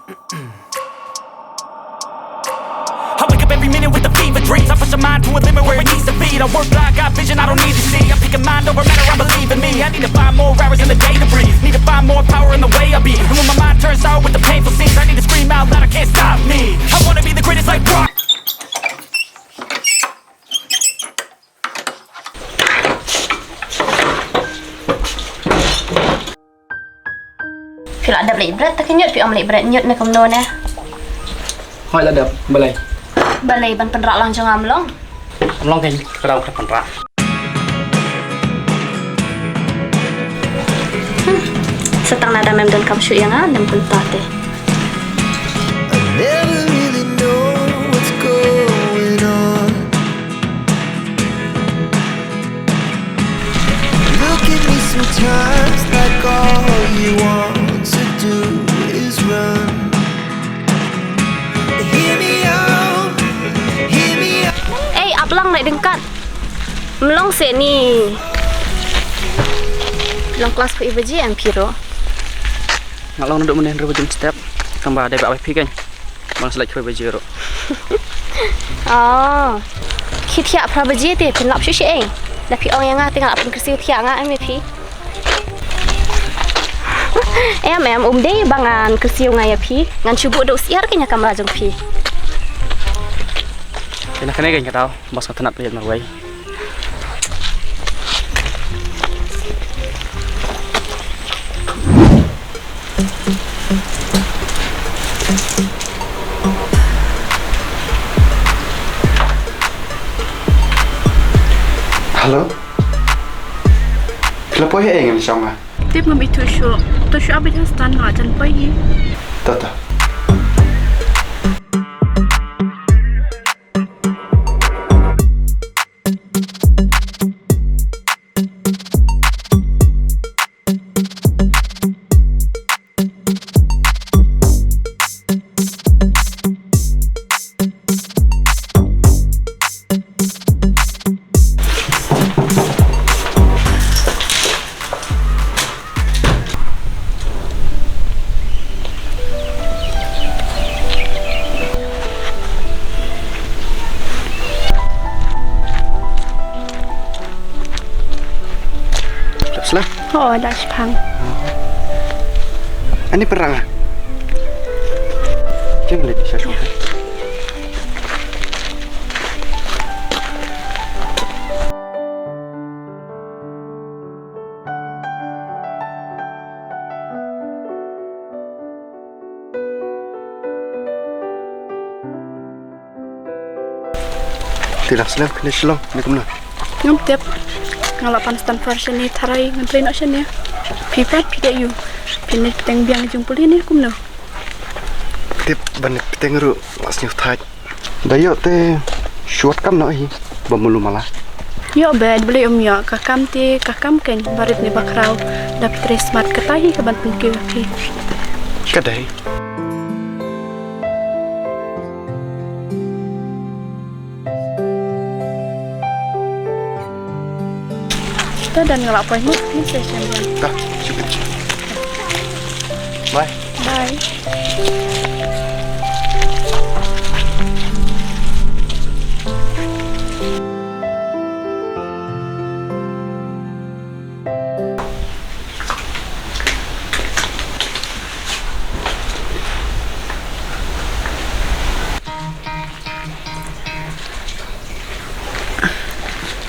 I wake up every minute with the fever dreams. I push my mind to a limit where it needs to be. I work blind, got vision I don't need to see. I'm picking mind over matter, I believe in me. I need to find more hours in the day to breathe. Need to find more power in the way I be. And when my mind turns sour with the painful scenes, I need to scream out loud, I can't stop me. I wanna be the greatest like rock. Phí lại đập lại bread, ta cái nhớt phí ông lại bread nhớt này không nôn nè. Hỏi là đập balai. Balai ban penrak lang jangan long. Long kan kerau kerap rak. Setang nada mem dan kam shoot yang nem pentat teh. I never really know what's going on. Look at me sometimes like all you want to do is run. Hear me out, hear me out. Ablang nak dengkat. Melong se ni. Long kelas ko ibaji am piro. Nak long duduk menen rebajum step. Tambah ada bak wifi kan. Bang selek ke baji ro. Oh. Khitia prabaji te penlap shu shi eng. Dah pi ong yang tinggal apun kersi tia nga am pi. Em deh bangan kersi ngai pi. Ngan cubu duk siar kenya kamera jong pi. Kena kena kan kata bos kata nak lihat marwai. Halo. Kenapa ya ingin sama? Tiếp ngâm bị tôi sẽ bị thằng stan ngã chân bay gì? Tata. Selah. Oh, dah sepang. Ini perang ah? Jangan lihat saya suka. Tidak selah, kena selong, ni kemana? Ngâm tiếp. Ngalapan stand version ni tarai ngantri nak sini. Pipa pida you. Pini peteng biang jung puli ni kumno. Tip banyak peteng ru lasnya thaj. Dayo te short kam no hi. Bamulu malah. Yo bed beli ya kakam ken barit ni bakrau. Dapat tres smart katahi ke bantung ke pi. Kadai. Dan ngelapain mu ni session dia. Dah, cukup. Bye. Bye.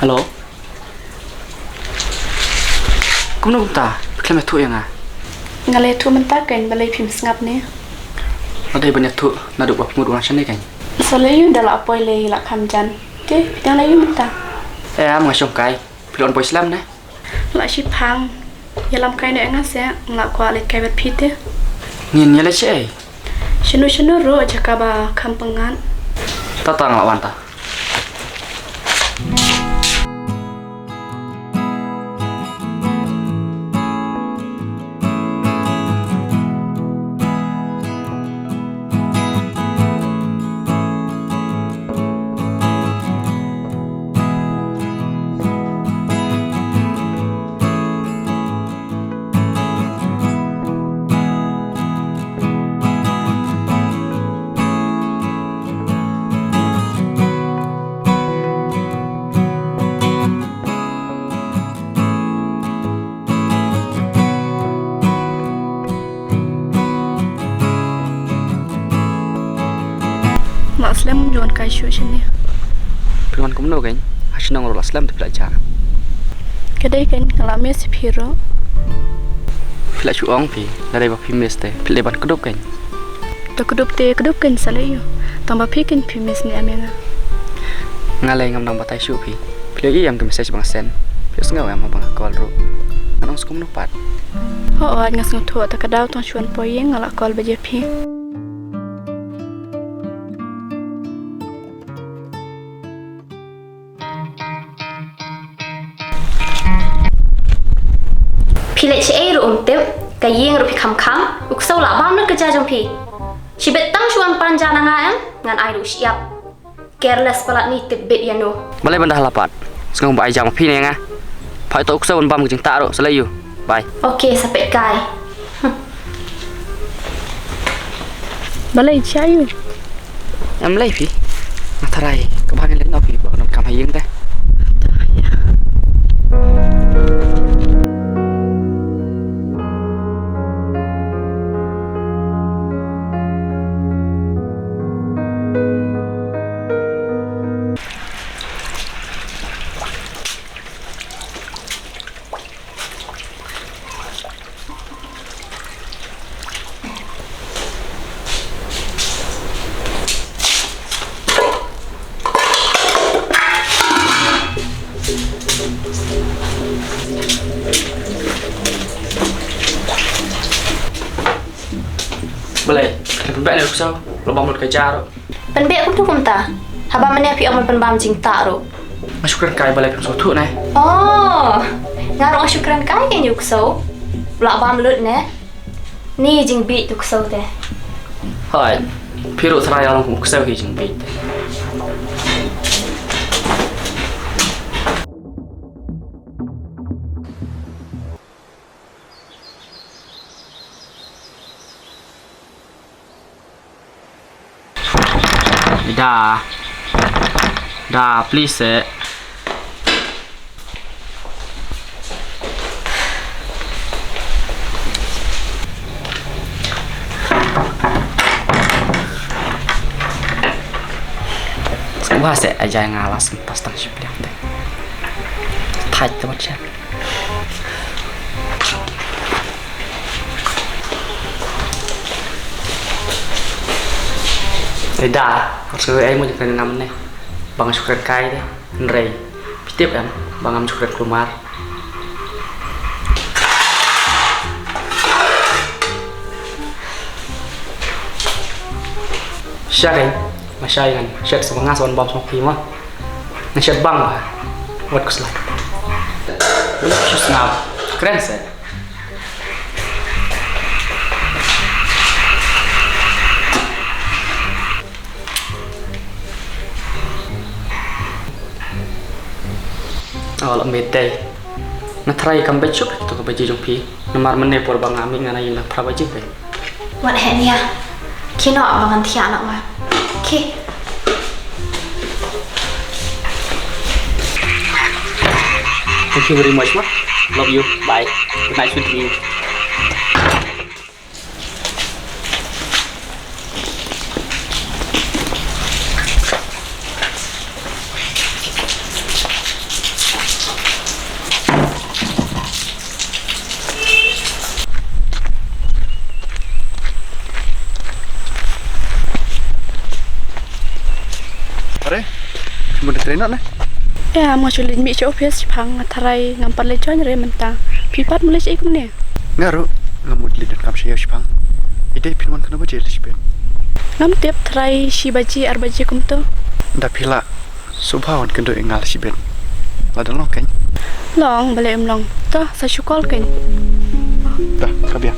Halo. Kamu nak tak? Kelima tu yang ah? Ngalai tu mentak kan balai pim sengap ni. Ada banyak tu nak duk buat mudah macam ni kan? Selayu dah lah apoi lay lah kamjan. Okay, yang layu mentak. Mengasong kai. Pilon boy Islam ni. Lah si pang. Yalam kai ni engas ya. Ngelak kuat lay kai berpite. Ni lah cik. Shenu ro aja kaba kampengan. Tak ngelawan tak. Islam juan kasih sini. Perluan kamu no kan? Hasil orang Islam tu belajar. Kedai kan kalau mes piro. Pilih cuang pi, dari bapa mes teh, pilih ban kedop kan? Tak kedop kan salah yo. Tambah pikin mes ni amenga. Ngalai ngam nang batai syu pi. Pilih yang ke message bang sen. Pilih sengau yang bang call ro. Anong sukum no pat. Oh, ngas ngotu tak kadau tuan cuan poyeng ngalak call baje pi. Pilih cai ru tip, kayeng ru pi kam uksau lah bam nak kerja jom pi. Sibet tang cuan panjang ngam, ngan ai ru siap. Careless palat ni tip bet ya no. Balai bandah lapat. Sekarang buat jam pi ni ngah. Pai tok usah bam kucing tak ro, selayu. Bye. Okey, sampai kai. Balai cayu. Em lay pi. Natarai, kebahagiaan lain pi, buat nak kam hayeng teh. Boleh, lebih baik usah. Lubang mulut kejar. Penbek aku tu kum ta. Haba mana pi amal penbam jing tak ro. Masyukran kai balai pensuatu nai. Oh, ngarong syukran kai kan yuk so. Lak bam lut ne. Ni jing beat tuk so teh. Hai, piru serai orang kusau hijing bit. Dah, please Semua aja yang ngalas pas tang ship dia. Tight tu macam. Dah, harus ai mau jadi ngam nih. Bang syukur kai deh, nrei. Pitip kan, bang am syukur keluar. Syai, masyai kan, syai semua ngas on bom smoky mah. Nsyai bang lah, buat keselak. Udah sus ngap, keren sih. Awal midday, natrai kampai cup itu kebaji jumpi, nomor mana por bang amin ngana yang prabaji pe. Wat hen ya. Kino abangan tia anak mah. Okay. Thank you very much, ma. Love you. Bye. Good night with you. Are, cuma trainer nih. Ya, mau culin mi cok pes pang tarai ngampar lejon re mentang. Pipat mulai cik kum ne. Ngaru, ngamud lidan kam saya sipang. Ide pinwan kena baca lisbet. Ngam tiap tarai si baji arbaji kum tu. Dah pila, subhawan kendo engal sibet. Ladang long kan? Long balik long. Toh saya syukol kan. Dah, kabiar.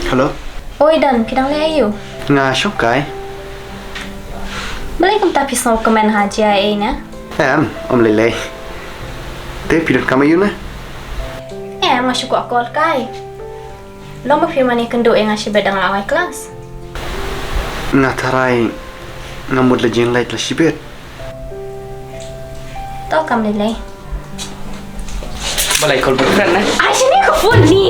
Halo. Oi dan, pidang le ayu. Nga syokai. Boleh kum tapi semua komen haji ai na. Om lele. Te pidat kama yun na. Masuk aku kai. lo ma pi mani kendo yang asibet ang lawai kelas. Ngatarai ngamud la jeng lait la sibet. Tau kam lelai. Balai kau boyfriend eh? Ai sini ke phone ni.